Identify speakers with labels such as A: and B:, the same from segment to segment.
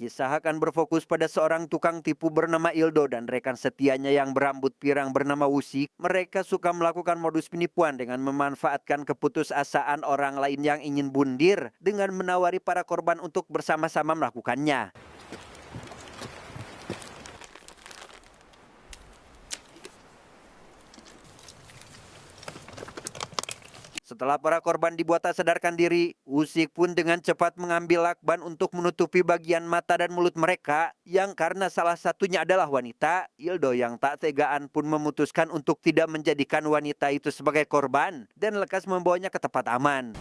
A: kisah akan berfokus pada seorang tukang tipu bernama Ildo dan rekan setianya yang berambut pirang bernama Wusik. Mereka suka melakukan modus penipuan dengan memanfaatkan keputusasaan orang lain yang ingin bundir dengan menawari para korban untuk bersama-sama melakukannya. Setelah para korban dibuat tak sadarkan diri, Wusik pun dengan cepat mengambil lakban untuk menutupi bagian mata dan mulut mereka, yang karena salah satunya adalah wanita. Ildo yang tak tegaan pun memutuskan untuk tidak menjadikan wanita itu sebagai korban dan lekas membawanya ke tempat aman.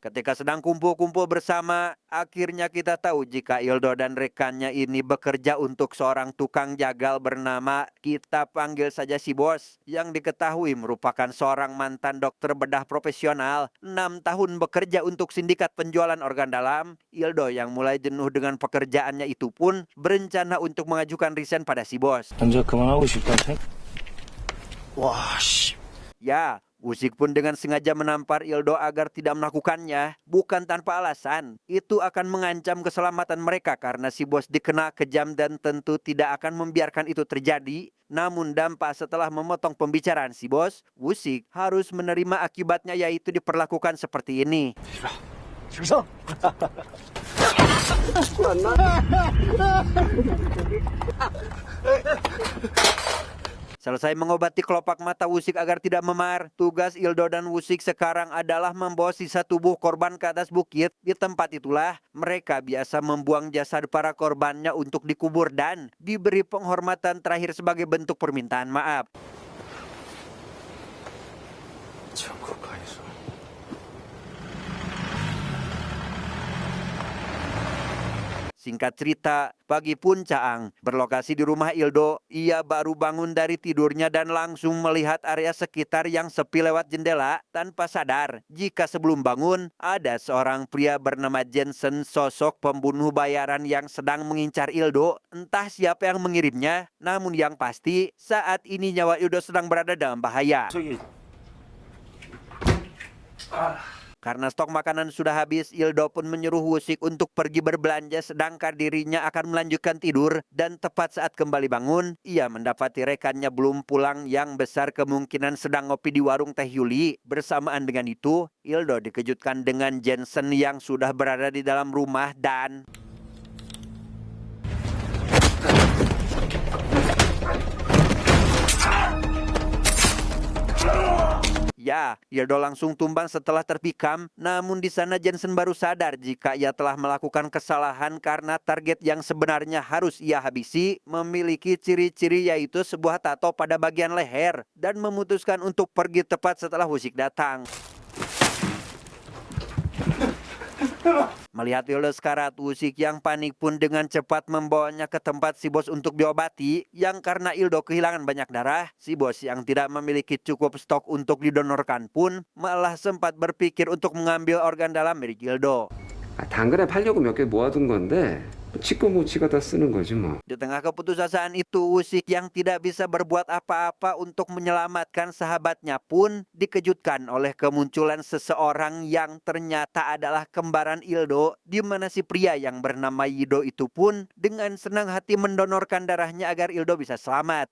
A: Ketika sedang kumpul-kumpul bersama, akhirnya kita tahu jika Ildo dan rekannya ini bekerja untuk seorang tukang jagal bernama, kita panggil saja si Bos, yang diketahui merupakan seorang mantan dokter bedah profesional. 6 tahun bekerja untuk sindikat penjualan organ dalam, Ildo yang mulai jenuh dengan pekerjaannya itu pun berencana untuk mengajukan resign pada si Bos.
B: 와, 씨.
A: Ya, Wusik pun dengan sengaja menampar Ildo agar tidak melakukannya, bukan tanpa alasan. Itu akan mengancam keselamatan mereka karena si Bos dikenal kejam dan tentu tidak akan membiarkan itu terjadi. Namun dampak setelah memotong pembicaraan si Bos, Wusik harus menerima akibatnya, yaitu diperlakukan seperti ini.
B: 줄서?
A: Selesai mengobati kelopak mata Wusik agar tidak memar, tugas Ildo dan Wusik sekarang adalah membawa sisa tubuh korban ke atas bukit. Di tempat itulah mereka biasa membuang jasad para korbannya untuk dikubur dan diberi penghormatan terakhir sebagai bentuk permintaan maaf. Singkat cerita, pagi pun Caang berlokasi di rumah Ildo. Ia baru bangun dari tidurnya dan langsung melihat area sekitar yang sepi lewat jendela tanpa sadar jika sebelum bangun ada seorang pria bernama Jensen, sosok pembunuh bayaran yang sedang mengincar Ildo. Entah siapa yang mengirimnya, namun yang pasti saat ini nyawa Ildo sedang berada dalam bahaya. Karena stok makanan sudah habis, Ildo pun menyuruh Wusik untuk pergi berbelanja sedangkan dirinya akan melanjutkan tidur. Dan tepat saat kembali bangun, ia mendapati rekannya belum pulang yang besar kemungkinan sedang ngopi di warung Teh Yuli. Bersamaan dengan itu, Ildo dikejutkan dengan Jensen yang sudah berada di dalam rumah dan... Ya, Ildo langsung tumbang setelah terpikam. Namun di sana Jensen baru sadar jika ia telah melakukan kesalahan karena target yang sebenarnya harus ia habisi memiliki ciri-ciri, yaitu sebuah tato pada bagian leher, dan memutuskan untuk pergi tepat setelah Wusik datang. Melihat Ildo sekarat, Wusik yang panik pun dengan cepat membawanya ke tempat si Bos untuk diobati. Yang karena Ildo kehilangan banyak darah, si Bos yang tidak memiliki cukup stok untuk didonorkan pun malah sempat berpikir untuk mengambil organ dalam milik Ildo.
C: 당근에 팔려고 몇 개 모아둔 건데 지꺼 뭐 지가 다 쓰는 거지 뭐.
A: Di tengah keputusasaan itu, Wusik yang tidak bisa berbuat apa-apa untuk menyelamatkan sahabatnya pun dikejutkan oleh kemunculan seseorang yang ternyata adalah kembaran Ildo, di mana si pria yang bernama Yido itu pun dengan senang hati mendonorkan darahnya agar Ildo bisa selamat.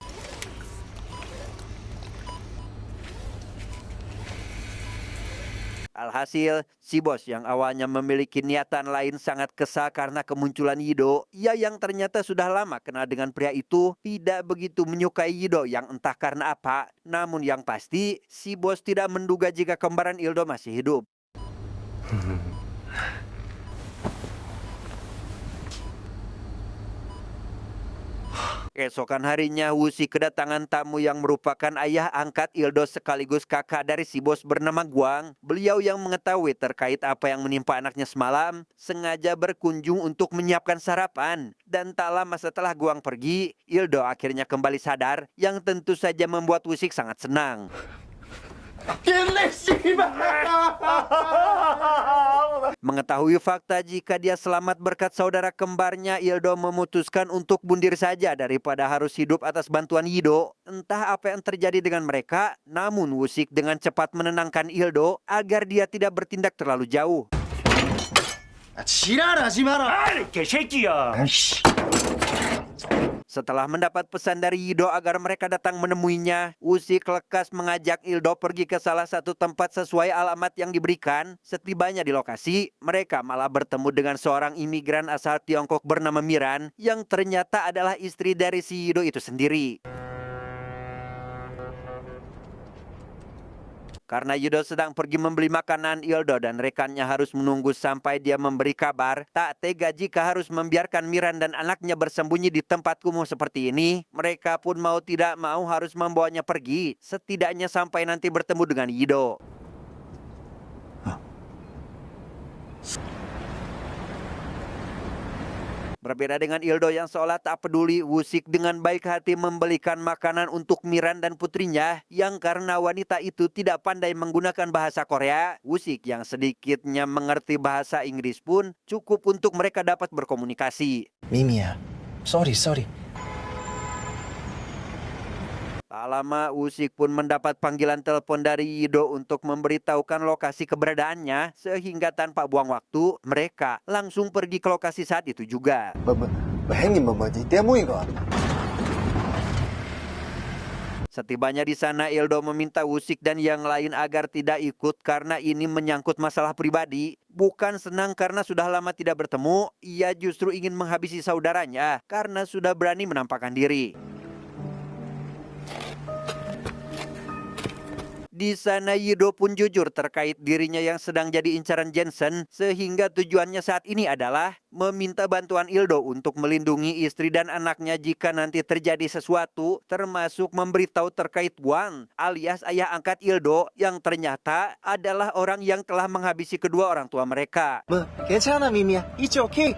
A: Alhasil, si Bos yang awalnya memiliki niatan lain sangat kesal karena kemunculan Yido. Ia yang ternyata sudah lama kenal dengan pria itu tidak begitu menyukai Yido yang entah karena apa. Namun yang pasti, si Bos tidak menduga jika kembaran Ildo masih hidup. Keesokan harinya, Wusik kedatangan tamu yang merupakan ayah angkat Ildo sekaligus kakak dari si Bos bernama Guang. Beliau yang mengetahui terkait apa yang menimpa anaknya semalam, sengaja berkunjung untuk menyiapkan sarapan. Dan tak lama setelah Guang pergi, Ildo akhirnya kembali sadar, yang tentu saja membuat Wusik sangat senang. Mengetahui fakta jika dia selamat berkat saudara kembarnya, Ildo memutuskan untuk bunuh diri saja daripada harus hidup atas bantuan Yido. Entah apa yang terjadi dengan mereka, namun Wusik dengan cepat menenangkan Ildo agar dia tidak bertindak terlalu jauh.
B: 지랄하지 마라.
D: 개새끼야.
B: 아이씨.
A: Setelah mendapat pesan dari Yido agar mereka datang menemuinya, Wusik lekas mengajak Ildo pergi ke salah satu tempat sesuai alamat yang diberikan. Setibanya di lokasi, mereka malah bertemu dengan seorang imigran asal Tiongkok bernama Miran yang ternyata adalah istri dari si Yido itu sendiri. Karena Yido sedang pergi membeli makanan, Ildo dan rekannya harus menunggu sampai dia memberi kabar. Tak tega jika harus membiarkan Miran dan anaknya bersembunyi di tempat kumuh seperti ini. Mereka pun mau tidak mau harus membawanya pergi, setidaknya sampai nanti bertemu dengan Yido. Berbeda dengan Ildo yang seolah tak peduli, Wusik dengan baik hati membelikan makanan untuk Miran dan putrinya yang karena wanita itu tidak pandai menggunakan bahasa Korea. Wusik yang sedikitnya mengerti bahasa Inggris pun cukup untuk mereka dapat berkomunikasi.
B: 미미야. sorry.
A: Tak lama, Wusik pun mendapat panggilan telepon dari Yido untuk memberitahukan lokasi keberadaannya, sehingga tanpa buang waktu, mereka langsung pergi ke lokasi saat itu juga.
B: 형님 뭐지 때문인가?
A: Setibanya di sana, Ildo meminta Wusik dan yang lain agar tidak ikut karena ini menyangkut masalah pribadi. Bukan senang karena sudah lama tidak bertemu, ia justru ingin menghabisi saudaranya karena sudah berani menampakkan diri. Di sana Yido pun jujur terkait dirinya yang sedang jadi incaran Jensen, sehingga tujuannya saat ini adalah meminta bantuan Ildo untuk melindungi istri dan anaknya jika nanti terjadi sesuatu, termasuk memberitahu terkait Wang alias ayah angkat Ildo yang ternyata adalah orang yang telah menghabisi kedua orang tua mereka.
B: 괜찮아 미미야. It's okay.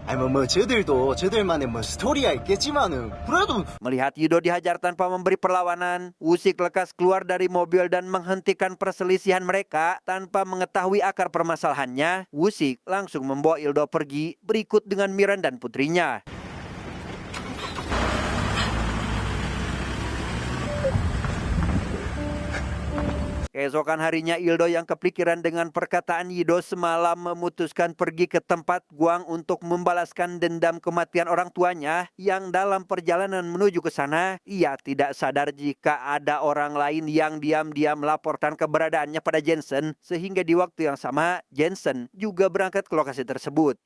B: 저들만의 스토리가 있겠지만은 그래도.
A: Melihat Yido dihajar tanpa memberi perlawanan, Wusik lekas keluar dari mobil dan menghentikan perselisihan mereka. Tanpa mengetahui akar permasalahannya, Wusik langsung membawa Ildo pergi berikut dengan Miran dan putrinya. Keesokan harinya, Ildo yang kepikiran dengan perkataan Yido semalam memutuskan pergi ke tempat Guang untuk membalaskan dendam kematian orang tuanya. Yang dalam perjalanan menuju ke sana, ia tidak sadar jika ada orang lain yang diam-diam melaporkan keberadaannya pada Jensen, sehingga di waktu yang sama Jensen juga berangkat ke lokasi tersebut.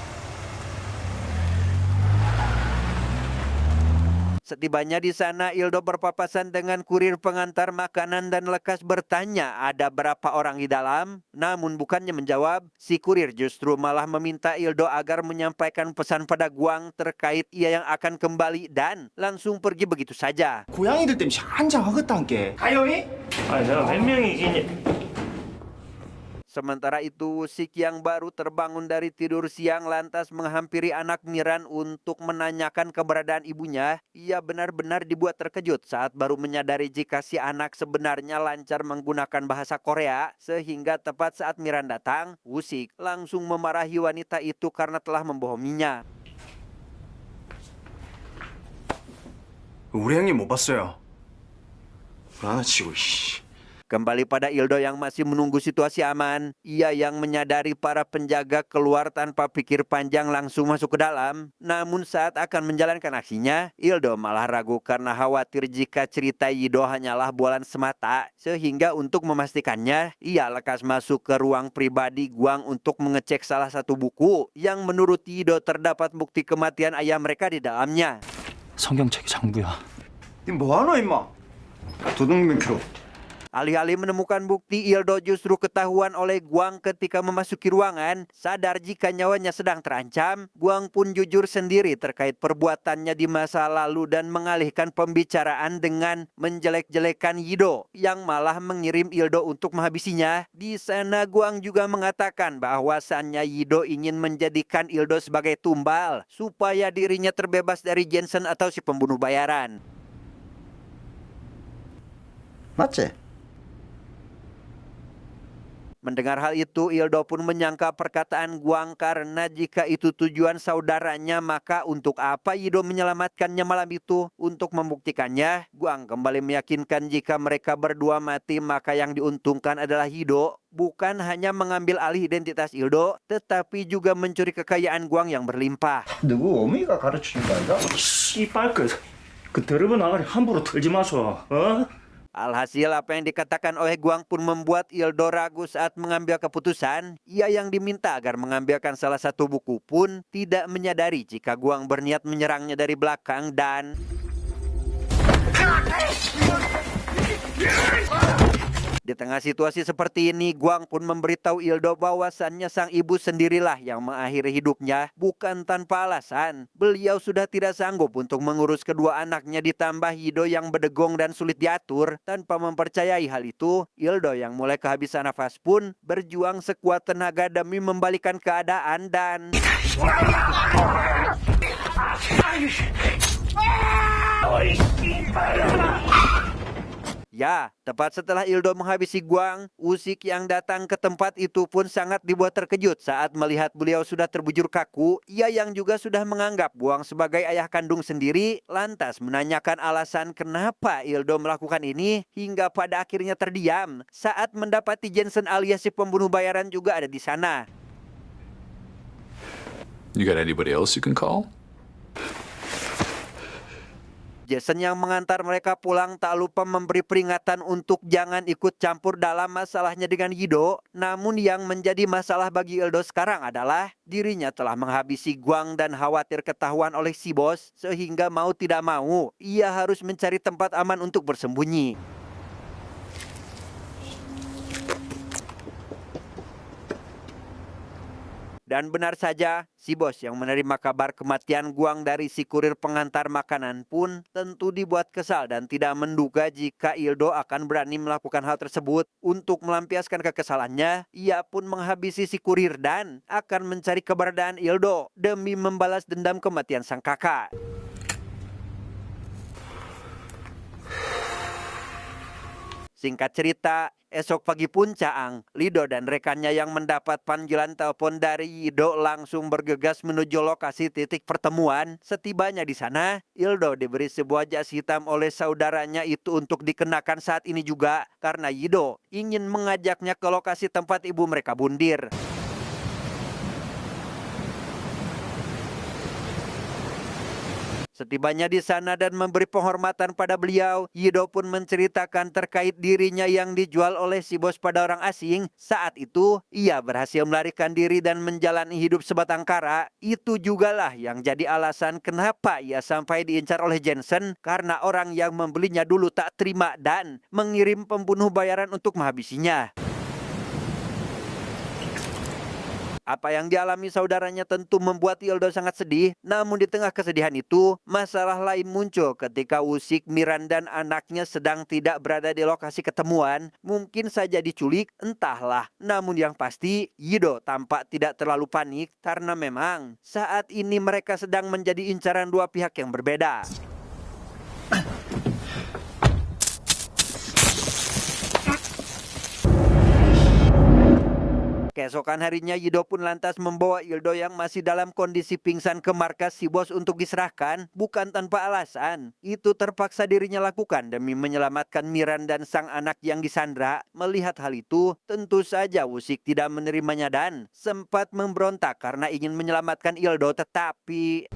A: Setibanya di sana, Ildo berpapasan dengan kurir pengantar makanan dan lekas bertanya ada berapa orang di dalam. Namun bukannya menjawab, si kurir justru malah meminta Ildo agar menyampaikan pesan pada Guang terkait ia yang akan kembali dan langsung pergi begitu saja.
B: 고양이들 때문에 한장하겠다는 게.
D: 가요이? 아니 내가 몇 명이 있니?
A: Sementara itu, Wusik yang baru terbangun dari tidur siang lantas menghampiri anak Miran untuk menanyakan keberadaan ibunya. Ia benar-benar dibuat terkejut saat baru menyadari jika si anak sebenarnya lancar menggunakan bahasa Korea. Sehingga tepat saat Miran datang, Wusik langsung memarahi wanita itu karena telah membohonginya.
B: 우리 형님 못 봤어요. 불안해치고 씨.
A: Kembali pada Ildo yang masih menunggu situasi aman, ia yang menyadari para penjaga keluar tanpa pikir panjang langsung masuk ke dalam. Namun saat akan menjalankan aksinya, Ildo malah ragu karena khawatir jika cerita Yido hanyalah bualan semata. Sehingga untuk memastikannya, ia lekas masuk ke ruang pribadi Guang untuk mengecek salah satu buku yang menurut Yido terdapat bukti kematian ayah mereka di dalamnya.
D: 성경책이 장부야.
B: 니 뭐하노 임마? 도둑놈 필요.
A: Alih-alih menemukan bukti, Ildo justru ketahuan oleh Guang ketika memasuki ruangan. Sadar jika nyawanya sedang terancam, Guang pun jujur sendiri terkait perbuatannya di masa lalu dan mengalihkan pembicaraan dengan menjelek-jelekan Yido yang malah mengirim Ildo untuk menghabisinya. Di sana Guang juga mengatakan bahwasannya Yido ingin menjadikan Ildo sebagai tumbal supaya dirinya terbebas dari Jensen atau si pembunuh bayaran.
B: 「 맞지?
A: Mendengar hal itu, Ildo pun menyangka perkataan Guang karena jika itu tujuan saudaranya, maka untuk apa Yido menyelamatkannya malam itu? Untuk membuktikannya, Guang kembali meyakinkan jika mereka berdua mati, maka yang diuntungkan adalah Yido. Bukan hanya mengambil alih identitas Ildo, tetapi juga mencuri kekayaan Guang yang berlimpah.
B: 누구 어미가 가르치는 거 아이가?
D: 씨발 그 더러운 아가리 함부로 털지 마소. 어?
A: Alhasil apa yang dikatakan oleh Guang pun membuat Ildo ragu saat mengambil keputusan. Ia yang diminta agar mengambilkan salah satu buku pun tidak menyadari jika Guang berniat menyerangnya dari belakang dan di tengah situasi seperti ini, Guang pun memberitahu Ildo bahwasannya sang ibu sendirilah yang mengakhiri hidupnya, bukan tanpa alasan. Beliau sudah tidak sanggup untuk mengurus kedua anaknya, ditambah Yido yang berdegong dan sulit diatur. Tanpa mempercayai hal itu, Ildo yang mulai kehabisan nafas pun berjuang sekuat tenaga demi membalikan keadaan dan ya, tepat setelah Ildo menghabisi Guang, Usyk yang datang ke tempat itu pun sangat dibuat terkejut saat melihat beliau sudah terbujur kaku. Ia yang juga sudah menganggap Guang sebagai ayah kandung sendiri, lantas menanyakan alasan kenapa Ildo melakukan ini, hingga pada akhirnya terdiam saat mendapati Jensen alias si pembunuh bayaran juga ada di sana.
E: You got anybody else you can call?
A: Jason yang mengantar mereka pulang tak lupa memberi peringatan untuk jangan ikut campur dalam masalahnya dengan Yido. Namun yang menjadi masalah bagi Ildo sekarang adalah dirinya telah menghabisi Guang dan khawatir ketahuan oleh si bos, sehingga mau tidak mau ia harus mencari tempat aman untuk bersembunyi. Dan benar saja, si bos yang menerima kabar kematian Guang dari si kurir pengantar makanan pun tentu dibuat kesal dan tidak menduga jika Ildo akan berani melakukan hal tersebut. Untuk melampiaskan kekesalannya, ia pun menghabisi si kurir dan akan mencari keberadaan Ildo demi membalas dendam kematian sang kakak. Singkat cerita, esok pagi pun Caang, Lido dan rekannya yang mendapat panggilan telepon dari Yido langsung bergegas menuju lokasi titik pertemuan. Setibanya di sana, Ildo diberi sebuah jas hitam oleh saudaranya itu untuk dikenakan saat ini juga karena Yido ingin mengajaknya ke lokasi tempat ibu mereka bundir. Setibanya di sana dan memberi penghormatan pada beliau, Yido pun menceritakan terkait dirinya yang dijual oleh si bos pada orang asing. Saat itu, ia berhasil melarikan diri dan menjalani hidup sebatang kara. Itu jugalah yang jadi alasan kenapa ia sampai diincar oleh Jensen, karena orang yang membelinya dulu tak terima dan mengirim pembunuh bayaran untuk menghabisinya. Apa yang dialami saudaranya tentu membuat Ildo sangat sedih. Namun di tengah kesedihan itu, masalah lain muncul ketika Usyk, Miran dan anaknya sedang tidak berada di lokasi ketemuan. Mungkin saja diculik, entahlah. Namun yang pasti, Yido tampak tidak terlalu panik karena memang saat ini mereka sedang menjadi incaran dua pihak yang berbeda. Keesokan harinya Yido pun lantas membawa Ildo yang masih dalam kondisi pingsan ke markas si bos untuk diserahkan, bukan tanpa alasan. Itu terpaksa dirinya lakukan demi menyelamatkan Miran dan sang anak yang disandra. Melihat hal itu, tentu saja Usyk tidak menerimanya dan sempat memberontak karena ingin menyelamatkan Ildo, tetapi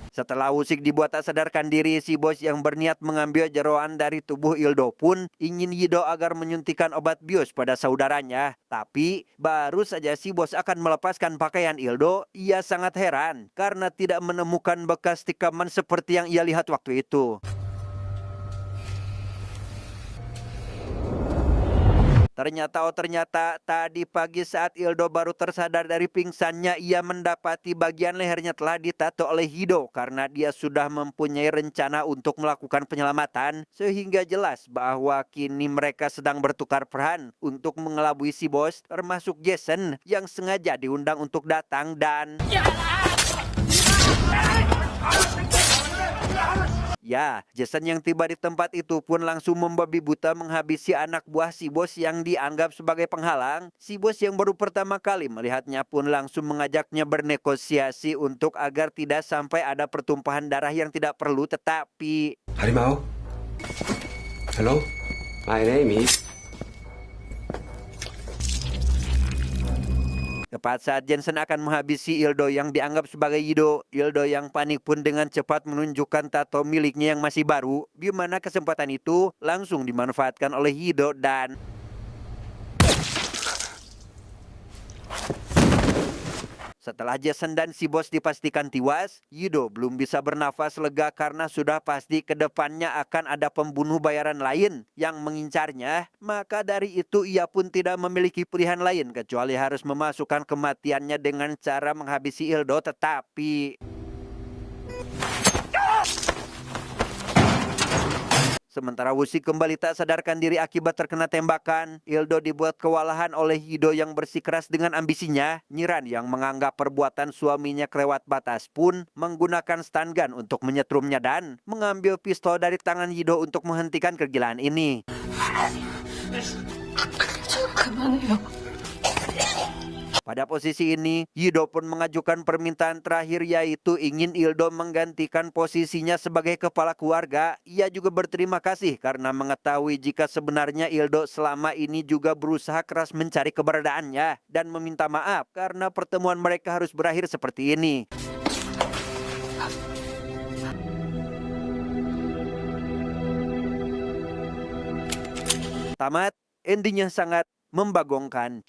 A: setelah Usyk dibuat tak sadarkan diri, si bos yang berniat mengambil jeroan dari tubuh Ildo pun ingin Yido agar menyuntikkan obat bius pada saudaranya. Tapi baru saja si bos akan melepaskan pakaian Ildo, ia sangat heran karena tidak menemukan bekas tikaman seperti yang ia lihat waktu itu. Ternyata tadi pagi saat Ildo baru tersadar dari pingsannya, ia mendapati bagian lehernya telah ditato oleh Yido karena dia sudah mempunyai rencana untuk melakukan penyelamatan. Sehingga jelas bahwa kini mereka sedang bertukar peran untuk mengelabui si bos, termasuk Jason yang sengaja diundang untuk datang dan Ya, Jason yang tiba di tempat itu pun langsung membabi buta menghabisi anak buah si bos yang dianggap sebagai penghalang. Si bos yang baru pertama kali melihatnya pun langsung mengajaknya bernegosiasi untuk agar tidak sampai ada pertumpahan darah yang tidak perlu, tetapi
C: Harimau? Hello? My name is...
A: tepat saat Jensen akan menghabisi Ildo yang dianggap sebagai Yido, Ildo yang panik pun dengan cepat menunjukkan tato miliknya yang masih baru, di mana kesempatan itu langsung dimanfaatkan oleh Yido dan setelah Jason dan si bos dipastikan tewas, Yido belum bisa bernafas lega karena sudah pasti ke depannya akan ada pembunuh bayaran lain yang mengincarnya. Maka dari itu ia pun tidak memiliki pilihan lain kecuali harus memasukkan kematiannya dengan cara menghabisi Ildo, tetapi sementara Wushi kembali tak sadarkan diri akibat terkena tembakan, Ildo dibuat kewalahan oleh Yido yang bersikeras dengan ambisinya. Nyiran yang menganggap perbuatan suaminya kelewat batas pun menggunakan stun gun untuk menyetrumnya dan mengambil pistol dari tangan Yido untuk menghentikan kegilaan ini. Pada posisi ini, Yido pun mengajukan permintaan terakhir yaitu ingin Ildo menggantikan posisinya sebagai kepala keluarga. Ia juga berterima kasih karena mengetahui jika sebenarnya Ildo selama ini juga berusaha keras mencari keberadaannya dan meminta maaf karena pertemuan mereka harus berakhir seperti ini. Tamat, endingnya sangat membagongkan.